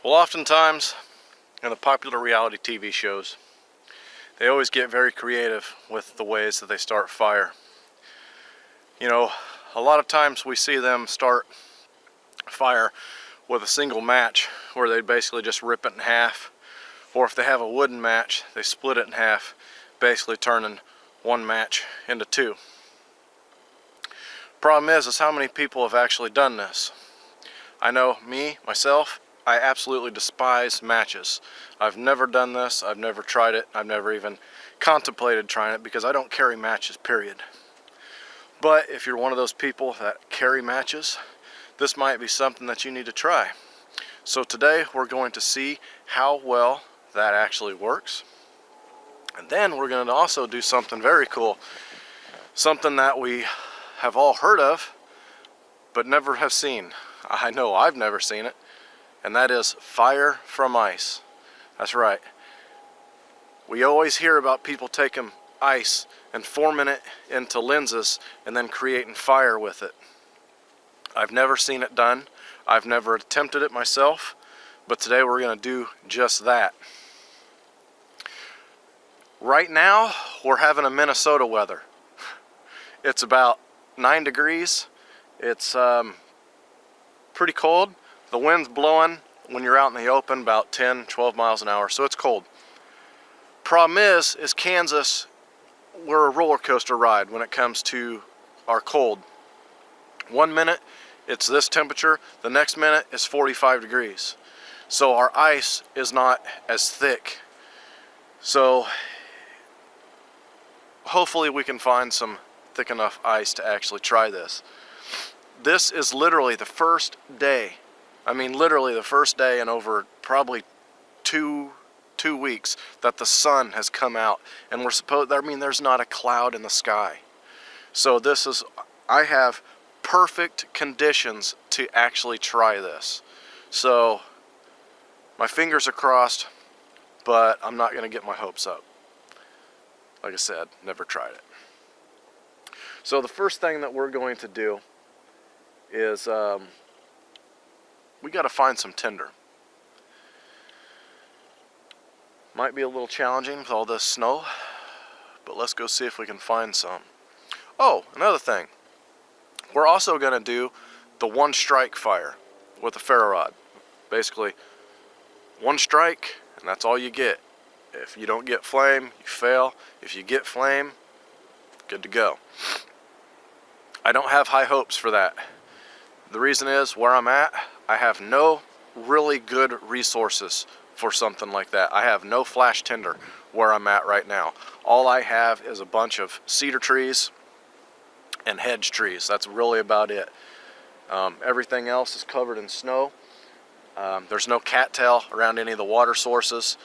Well, oftentimes in the popular reality TV shows, they always get very creative with the ways that they start fire. You know, a lot of times we see them start fire with a single match where they basically just rip it in half, or if they have a wooden match, they split it in half, basically turning one match into two. Problem is how many people have actually done this. I know myself, I absolutely despise matches. I've never done this, I've never tried it, I've never even contemplated trying it because I don't carry matches, period. But if you're one of those people that carry matches, this might be something that you need to try. So today we're going to see how well that actually works. And then we're going to also do something very cool. Something that we have all heard of, but never have seen. I know I've never seen it. And that is fire from ice. That's right. We always hear about people taking ice and forming it into lenses and then creating fire with it. I've never seen it done. I've never attempted it myself, but today we're going to do just that. Right now, we're having a Minnesota weather. It's about 9 degrees. It's pretty cold. The wind's blowing when you're out in the open about 10, 12 miles an hour, so it's cold. Problem is Kansas, we're a roller coaster ride when it comes to our cold. 1 minute it's this temperature, the next minute it's 45 degrees. So our ice is not as thick. So hopefully we can find some thick enough ice to actually try this. This is literally the first day. I mean, literally the first day in over probably two weeks that the sun has come out, and there's not a cloud in the sky. So I have perfect conditions to actually try this. So my fingers are crossed, but I'm not going to get my hopes up. Like I said, never tried it. So the first thing that we're going to do is we got to find some Tinder. Might be a little challenging with all this snow, but let's go see if we can find some. Oh, another thing. We're also going to do the one strike fire with a ferro rod. Basically, one strike, and that's all you get. If you don't get flame, you fail. If you get flame, good to go. I don't have high hopes for that. The reason is, where I'm at, I have no really good resources for something like that. I have no flash Tinder where I'm at right now. All I have is a bunch of cedar trees and hedge trees. That's really about it. Everything else is covered in snow. There's no cattail around any of the water sources.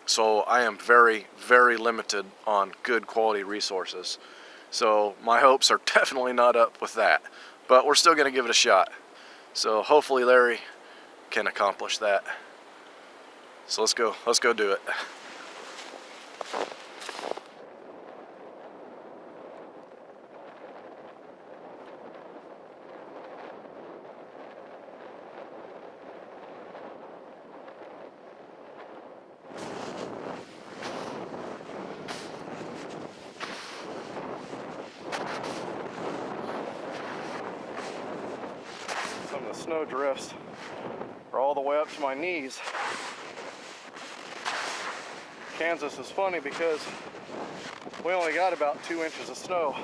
So I am very, very limited on good quality resources. So my hopes are definitely not up with that. But we're still going to give it a shot. So hopefully Larry can accomplish that. So let's go do it. Some of the snow drifts are all the way up to my knees. Kansas is funny because we only got about 2 inches of snow,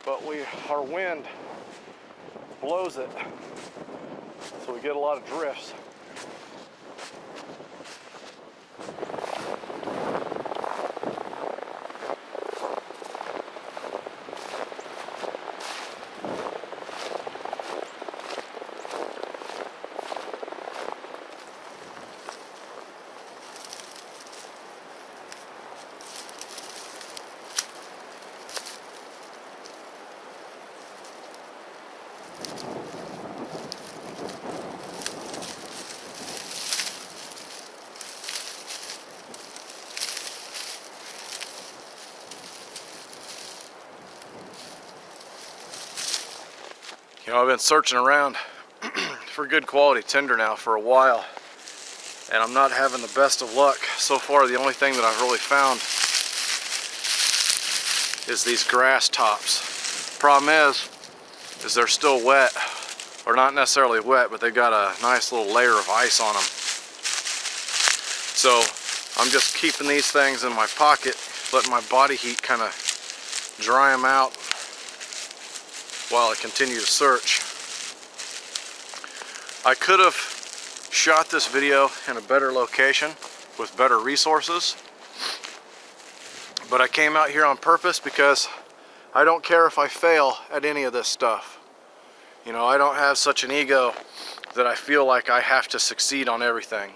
but our wind blows it, so we get a lot of drifts. You know, I've been searching around for good quality tinder now for a while, and I'm not having the best of luck. So far, the only thing that I've really found is these grass tops. Problem is they're still wet, or not necessarily wet, but they've got a nice little layer of ice on them. So I'm just keeping these things in my pocket, letting my body heat kind of dry them out while I continue to search. I could have shot this video in a better location with better resources, but I came out here on purpose because I don't care if I fail at any of this stuff. You know, I don't have such an ego that I feel like I have to succeed on everything.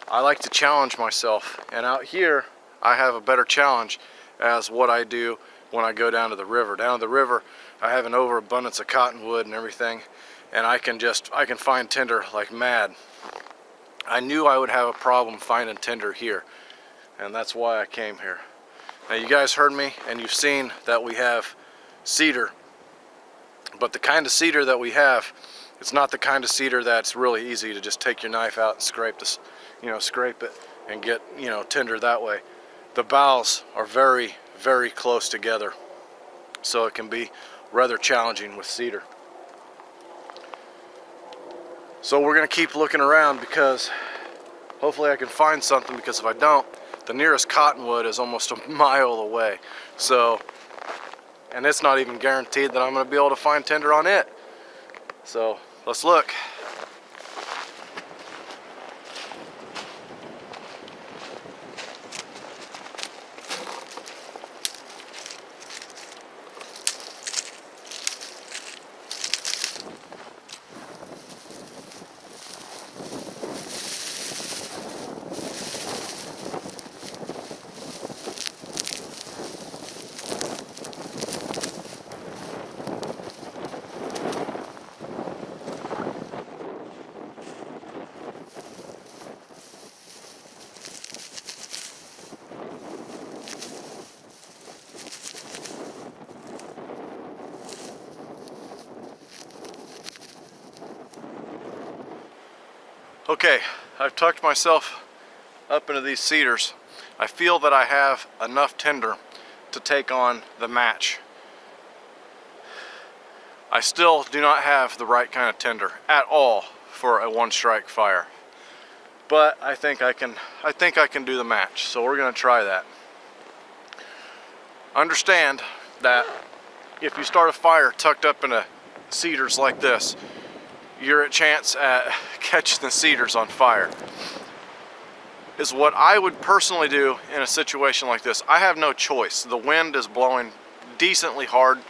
I like to challenge myself, and out here I have a better challenge as what I do when I go down to the river. Down to the river I have an overabundance of cottonwood and everything, and I can find tinder like mad. I knew I would have a problem finding tinder here, and that's why I came here. Now, you guys heard me and you've seen that we have cedar, but the kind of cedar that we have, it's not the kind of cedar that's really easy to just take your knife out and scrape this, scrape it and get, tinder that way. The boughs are very, very close together, so it can be rather challenging with cedar. So we're gonna keep looking around, because hopefully I can find something, because if I don't, the nearest cottonwood is almost a mile away. So, and it's not even guaranteed that I'm gonna be able to find tinder on it. So let's look. Okay, I've tucked myself up into these cedars. I feel that I have enough tinder to take on the match. I still do not have the right kind of tinder at all for a one-strike fire, but I think I can do the match. So we're gonna try that. Understand that if you start a fire tucked up into cedars like this, you're at chance at catching the cedars on fire. Is what I would personally do in a situation like this. I have no choice. The wind is blowing decently hard,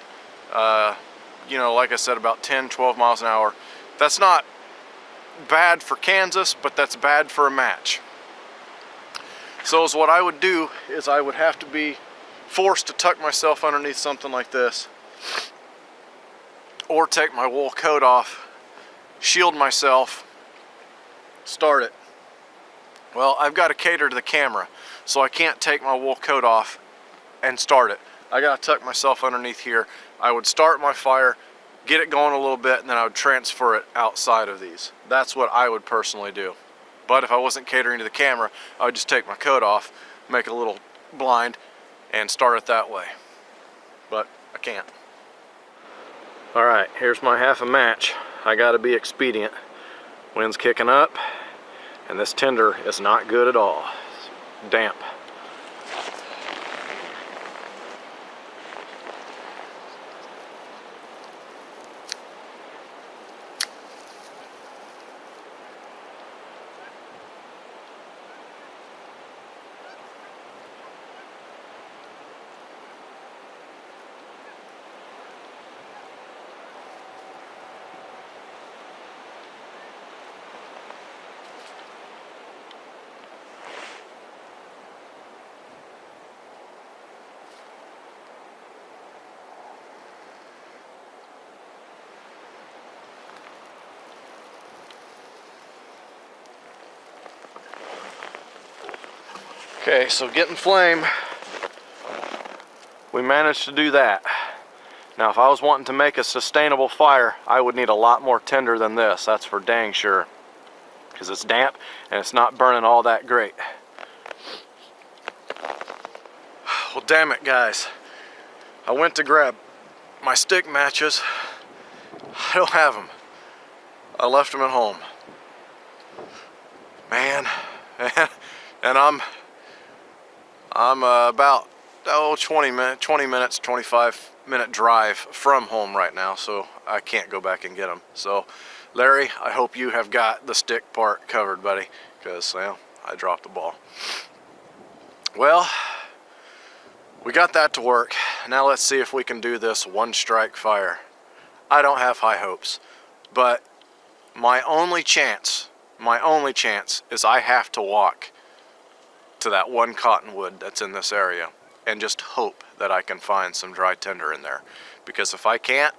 like I said, about 10-12 miles an hour. That's not bad for Kansas, but that's bad for a match. So is what I would do is I would have to be forced to tuck myself underneath something like this, or take my wool coat off, shield myself, start it. Well, I've got to cater to the camera, so I can't take my wool coat off and start it. I got to tuck myself underneath here. I would start my fire, get it going a little bit, and then I would transfer it outside of these. That's what I would personally do. But if I wasn't catering to the camera, I would just take my coat off, make it a little blind, and start it that way. But I can't. Alright, here's my half a match. I gotta be expedient. Wind's kicking up, and this tinder is not good at all. It's damp. Okay, so getting flame, we managed to do that. Now if I was wanting to make a sustainable fire, I would need a lot more tinder than this, that's for dang sure. Because it's damp and it's not burning all that great. Well, damn it, guys. I went to grab my stick matches. I don't have them. I left them at home. Man, and I'm about 20 minutes, 25-minute drive from home right now, so I can't go back and get them. So, Larry, I hope you have got the stick part covered, buddy, because, well, I dropped the ball. Well, we got that to work. Now let's see if we can do this one strike fire. I don't have high hopes, but my only chance is I have to walk to that one cottonwood that's in this area and just hope that I can find some dry tinder in there. Because if I can't,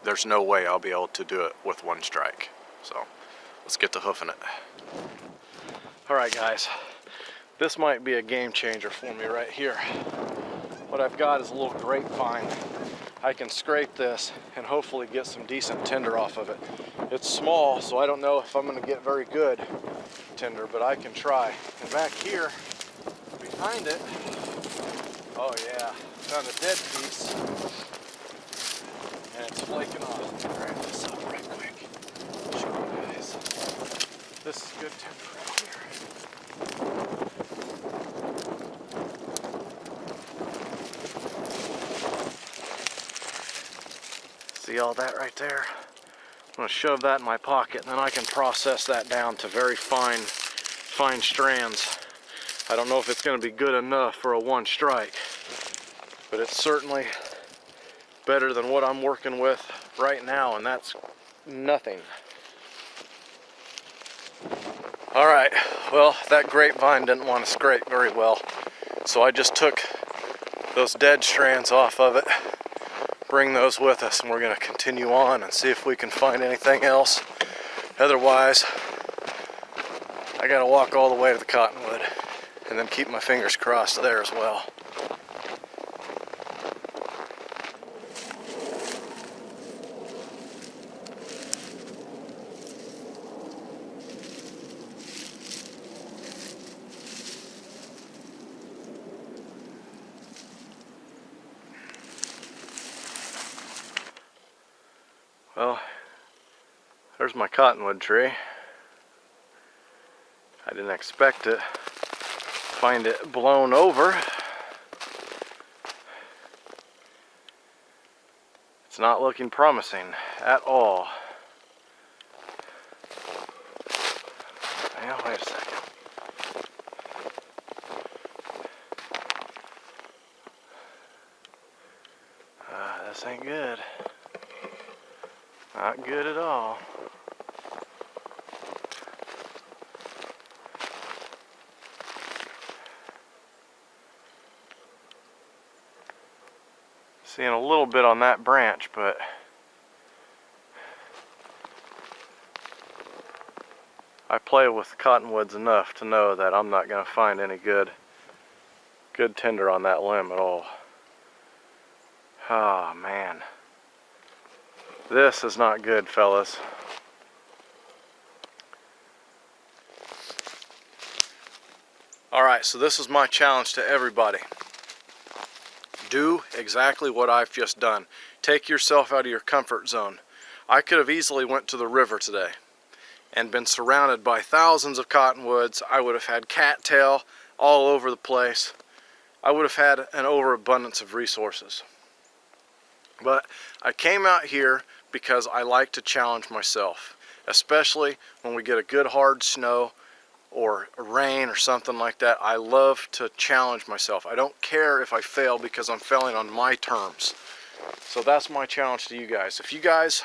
there's no way I'll be able to do it with one strike. So let's get to hoofing it. All right, guys, this might be a game changer for me right here. What I've got is a little grapevine. I can scrape this and hopefully get some decent tinder off of it. It's small, so I don't know if I'm gonna get very good tinder, but I can try. And back here, behind it, oh yeah, found a dead piece. And it's flaking off. Grab this up right quick. Show you guys. This is good tinder right here. See all that right there? I'm going to shove that in my pocket, and then I can process that down to very fine strands. I don't know if it's going to be good enough for a one strike, but it's certainly better than what I'm working with right now, and that's nothing. All right, well, that grapevine didn't want to scrape very well, so I just took those dead strands off of it, bring those with us, and we're going to continue on and see if we can find anything else. Otherwise, I got to walk all the way to the cottonwood and then keep my fingers crossed there as well. Well, there's my cottonwood tree. I didn't expect it. Find it blown over. It's not looking promising at all. Now, wait a second. This ain't good. Not good at all. Seeing a little bit on that branch, but I play with cottonwoods enough to know that I'm not going to find any good tinder on that limb at all. Oh man. This is not good, fellas. Alright, so this is my challenge to everybody. Do exactly what I've just done. Take yourself out of your comfort zone. I could have easily went to the river today and been surrounded by thousands of cottonwoods. I would have had cattail all over the place. I would have had an overabundance of resources. But I came out here because I like to challenge myself, especially when we get a good hard snow or rain or something like that. I love to challenge myself. I don't care if I fail because I'm failing on my terms. So that's my challenge to you guys. If you guys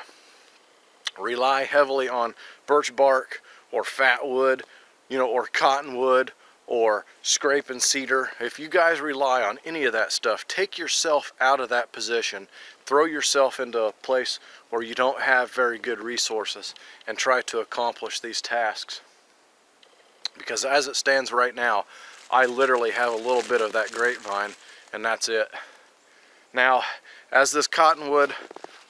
rely heavily on birch bark or fat wood, or cottonwood or scraping cedar, if you guys rely on any of that stuff, take yourself out of that position. Throw yourself into a place where you don't have very good resources and try to accomplish these tasks. Because as it stands right now, I literally have a little bit of that grapevine, and that's it. Now, as this cottonwood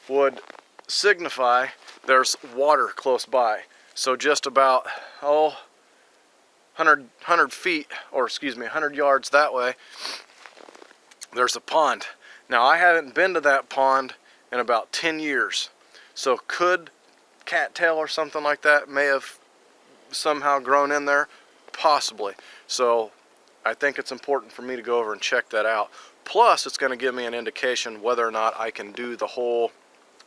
would signify, there's water close by. So just about, 100 feet, or excuse me, 100 yards that way, there's a pond. Now I haven't been to that pond in about 10 years. So could cattail or something like that may have somehow grown in there? Possibly. So I think it's important for me to go over and check that out. Plus it's going to give me an indication whether or not I can do the whole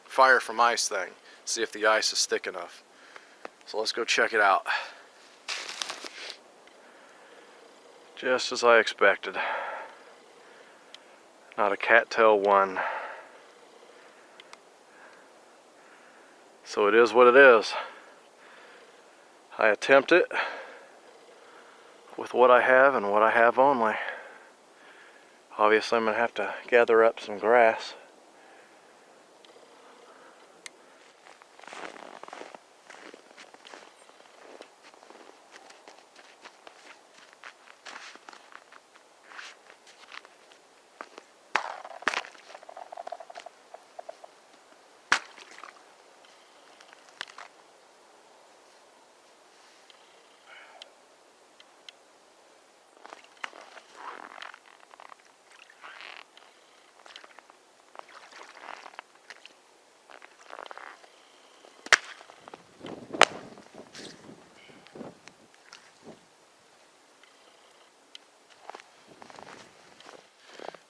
fire from ice thing. See if the ice is thick enough. So let's go check it out. Just as I expected. Not a cattail one. So it is what it is. I attempt it with what I have and what I have only. Obviously I'm going to have to gather up some grass.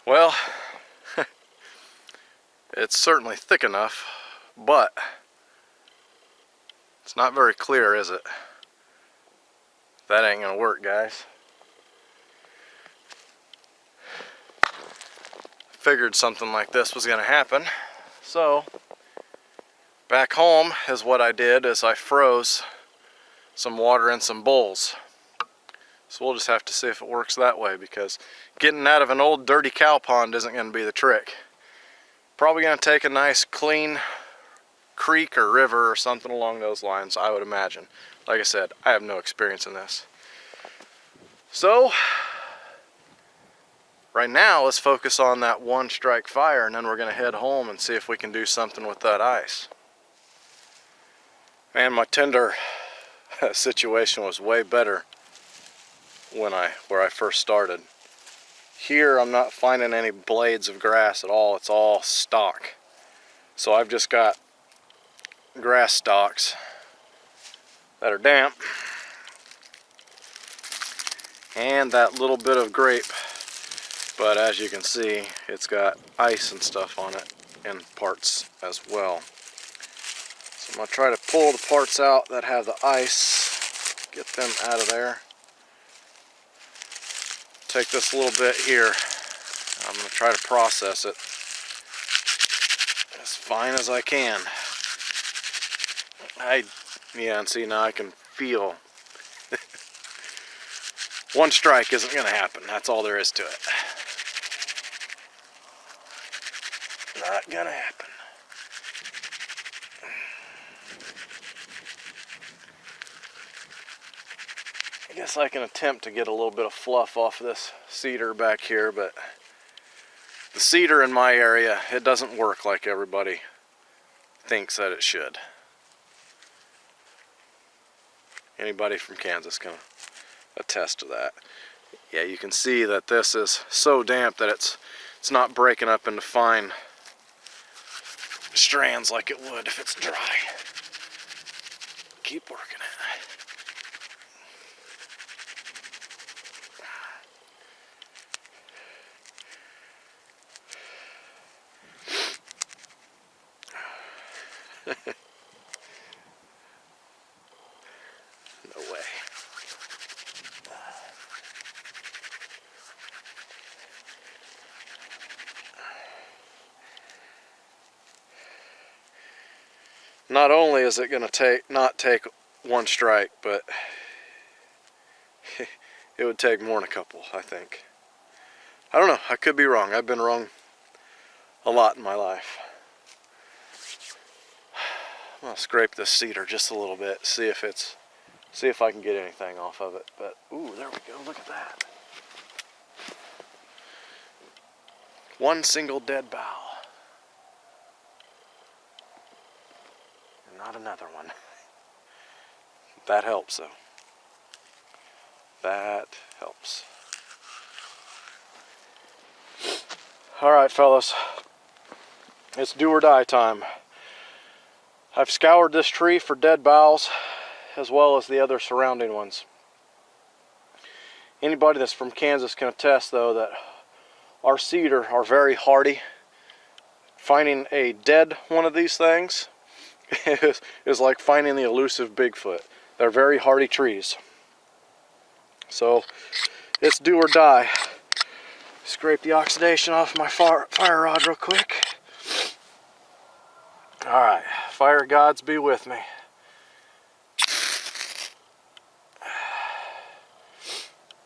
Well, it's certainly thick enough, but it's not very clear, is it? That ain't gonna work, guys. Figured something like this was gonna happen. So, back home is what I did, is I froze some water in some bowls. So we'll just have to see if it works that way, because getting out of an old dirty cow pond isn't going to be the trick. Probably going to take a nice clean creek or river or something along those lines, I would imagine. Like I said, I have no experience in this. So, right now let's focus on that one strike fire, and then we're going to head home and see if we can do something with that ice. Man, my Tinder situation was way better where I first started. Here I'm not finding any blades of grass at all. It's all stock. So I've just got grass stalks that are damp and that little bit of grape, but as you can see it's got ice and stuff on it in parts as well. So I'm going to try to pull the parts out that have the ice, get them out of there. Take this little bit here. I'm going to try to process it as fine as I can. Yeah, and see, now I can feel. One strike isn't going to happen. That's all there is to it. Not going to happen. I guess I can attempt to get a little bit of fluff off of this cedar back here, but the cedar in my area, it doesn't work like everybody thinks that it should. Anybody from Kansas can attest to that. Yeah, you can see that this is so damp that it's not breaking up into fine strands like it would if it's dry. Keep working it. No way. Not only is it going to not take one strike, but it would take more than a couple, I think. I don't know, I could be wrong. I've been wrong a lot in my life. I'm gonna scrape this cedar just a little bit, see if I can get anything off of it. But ooh, there we go, look at that. One single dead bough. not another one. That helps though. That helps. Alright fellas, it's do or die time. I've scoured this tree for dead boughs as well as the other surrounding ones. Anybody that's from Kansas can attest though that our cedar are very hardy. Finding a dead one of these things is like finding the elusive Bigfoot. They're very hardy trees. So it's do or die. Scrape the oxidation off my fire rod real quick. Alright, fire gods be with me.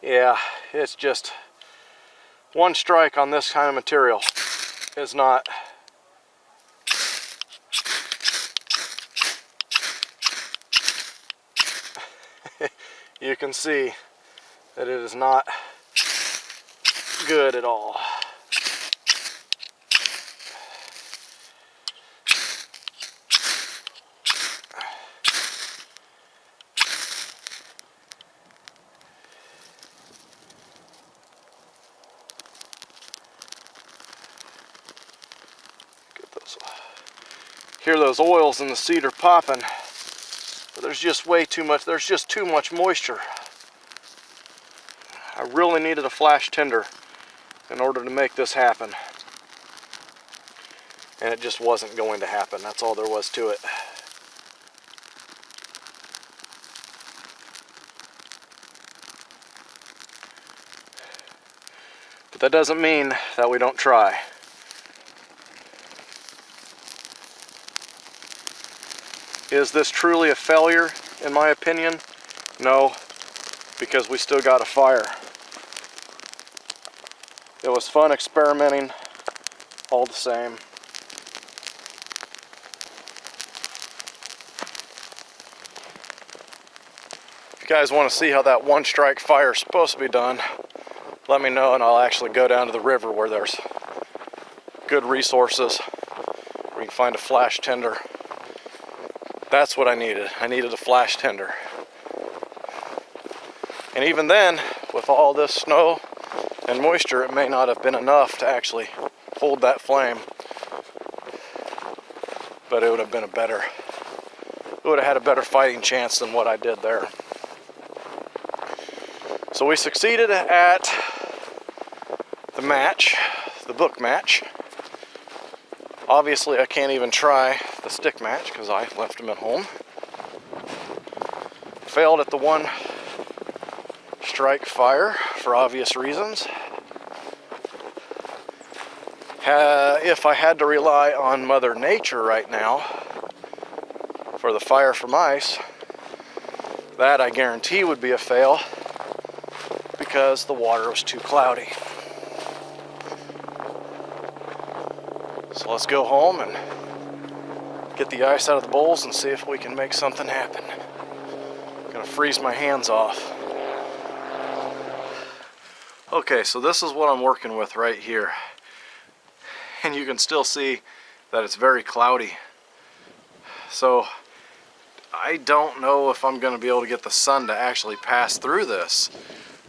Yeah, it's just one strike on this kind of material is not you can see that it is not good at all. Get those, hear those oils in the cedar popping, but there's just way too much, there's just too much moisture. I really needed a flash tinder in order to make this happen. And it just wasn't going to happen. That's all there was to it. But that doesn't mean that we don't try. Is this truly a failure, in my opinion? No, because we still got a fire. It was fun experimenting, all the same. If you guys want to see how that one strike fire is supposed to be done, let me know and I'll actually go down to the river where there's good resources, where you can find a flash tinder. That's what I needed. I needed a flash tinder. And even then, with all this snow and moisture, it may not have been enough to actually hold that flame. But it would have been a better, it would have had a better fighting chance than what I did there. So we succeeded at the match, the book match. Obviously I can't even try the stick match because I left them at home. Failed at the one strike fire for obvious reasons. If I had to rely on Mother Nature right now for the fire from ice, that I guarantee would be a fail because the water was too cloudy. So let's go home and get the ice out of the bowls and see if we can make something happen. I'm gonna freeze my hands off. Okay, so this is what I'm working with right here. And you can still see that it's very cloudy. So I don't know if I'm gonna be able to get the sun to actually pass through this.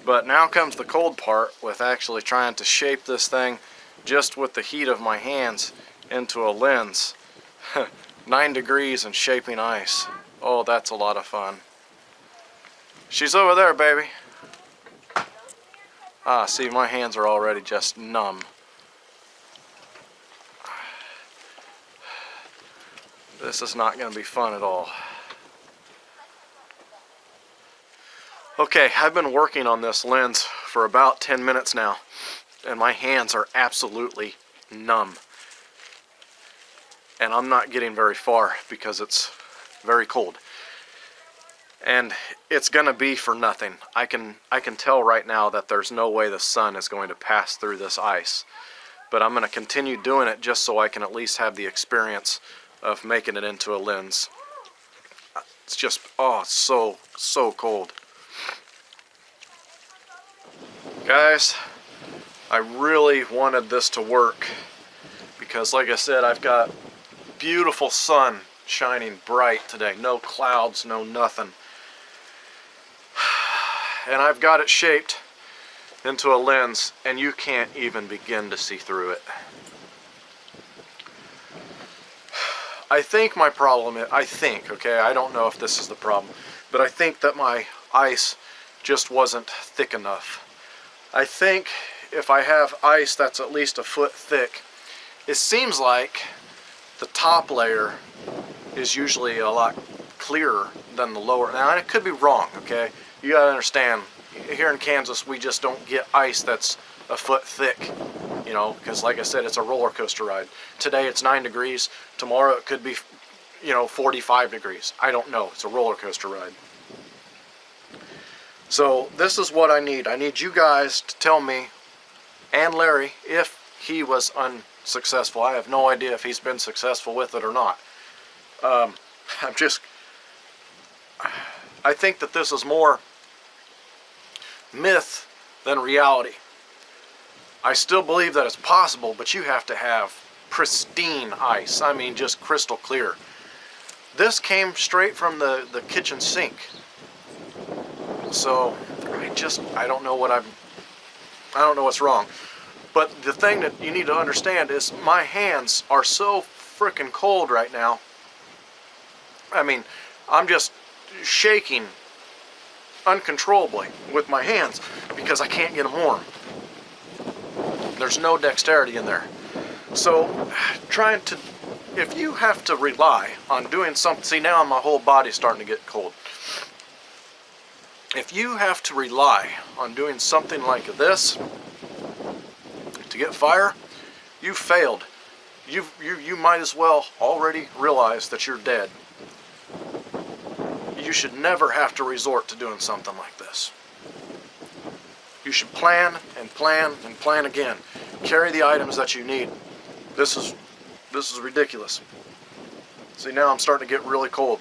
But now comes the cold part with actually trying to shape this thing just with the heat of my hands into a lens. 9 degrees and shaping ice. Oh, that's a lot of fun. She's over there, baby. Ah, see, my hands are already just numb. This is not going to be fun at all. Okay, I've been working on this lens for about 10 minutes now, and my hands are absolutely numb. And I'm not getting very far because it's very cold. And it's gonna be for nothing. I can tell right now that there's no way the sun is going to pass through this ice. But I'm gonna continue doing it just so I can at least have the experience of making it into a lens. It's just, oh, it's so cold. Guys, I really wanted this to work because, like I said, I've got beautiful sun shining bright today. No clouds, no nothing. And I've got it shaped into a lens, and you can't even begin to see through it. I think my problem is, okay, I don't know if this is the problem, but I think that my ice just wasn't thick enough. I think if I have ice that's at least a foot thick, it seems like the top layer is usually a lot clearer than the lower. Now, it could be wrong, okay? You gotta understand, here in Kansas, we just don't get ice that's a foot thick, you know, because like I said, it's a roller coaster ride. Today it's 9 degrees, tomorrow it could be, you know, 45 degrees. I don't know, it's a roller coaster ride. So this is what I need. I need you guys to tell me, and Larry, if he was unsuccessful. I have no idea if he's been successful with it or not. I think that this is more myth than reality. I still believe that it's possible, but you have to have pristine ice. I mean, just crystal clear. This came straight from the kitchen sink. So I don't know what's wrong. But the thing that you need to understand is my hands are so freaking cold right now. I mean, I'm just shaking uncontrollably with my hands because I can't get them warm. There's no dexterity in there. So if you have to rely on doing something, see, now my whole body's starting to get cold. If you have to rely on doing something like this to get fire, you failed. You might as well already realize that you're dead. You should never have to resort to doing something like this. You should plan and plan and plan again. Carry the items that you need. This is ridiculous. See, now I'm starting to get really cold.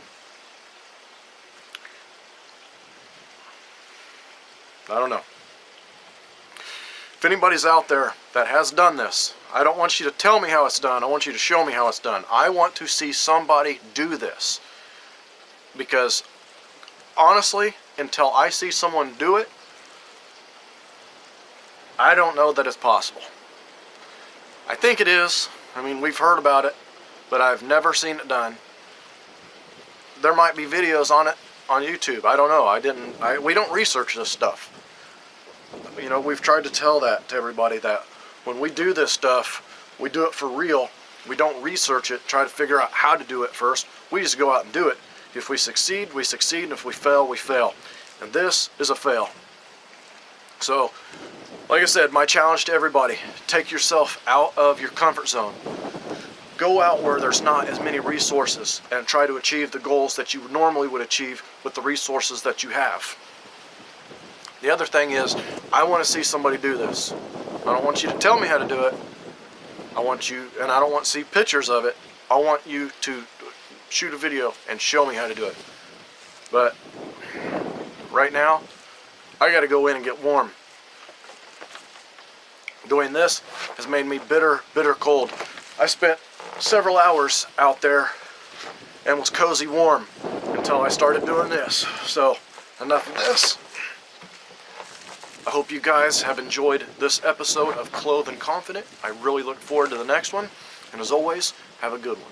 I don't know. If anybody's out there that has done this, I don't want you to tell me how it's done. I want you to show me how it's done. I want to see somebody do this. Because honestly, until I see someone do it, I don't know that it's possible. I think it is. I mean, we've heard about it, but I've never seen it done. There might be videos on it on YouTube. I don't know. We don't research this stuff. You know, we've tried to tell that to everybody, that when we do this stuff, we do it for real. We don't research it, try to figure out how to do it first. We just go out and do it. If we succeed, we succeed, and if we fail, we fail. And this is a fail. So, like I said, my challenge to everybody, take yourself out of your comfort zone. Go out where there's not as many resources and try to achieve the goals that you normally would achieve with the resources that you have. The other thing is, I want to see somebody do this. I don't want you to tell me how to do it. I don't want to see pictures of it. I want you to shoot a video and show me how to do it. But right now, I got to go in and get warm. Doing this has made me bitter cold. I spent several hours out there and was cozy warm until I started doing this. So, enough of this. I hope you guys have enjoyed this episode of Clothed and Confident. I really look forward to the next one. And as always, have a good one.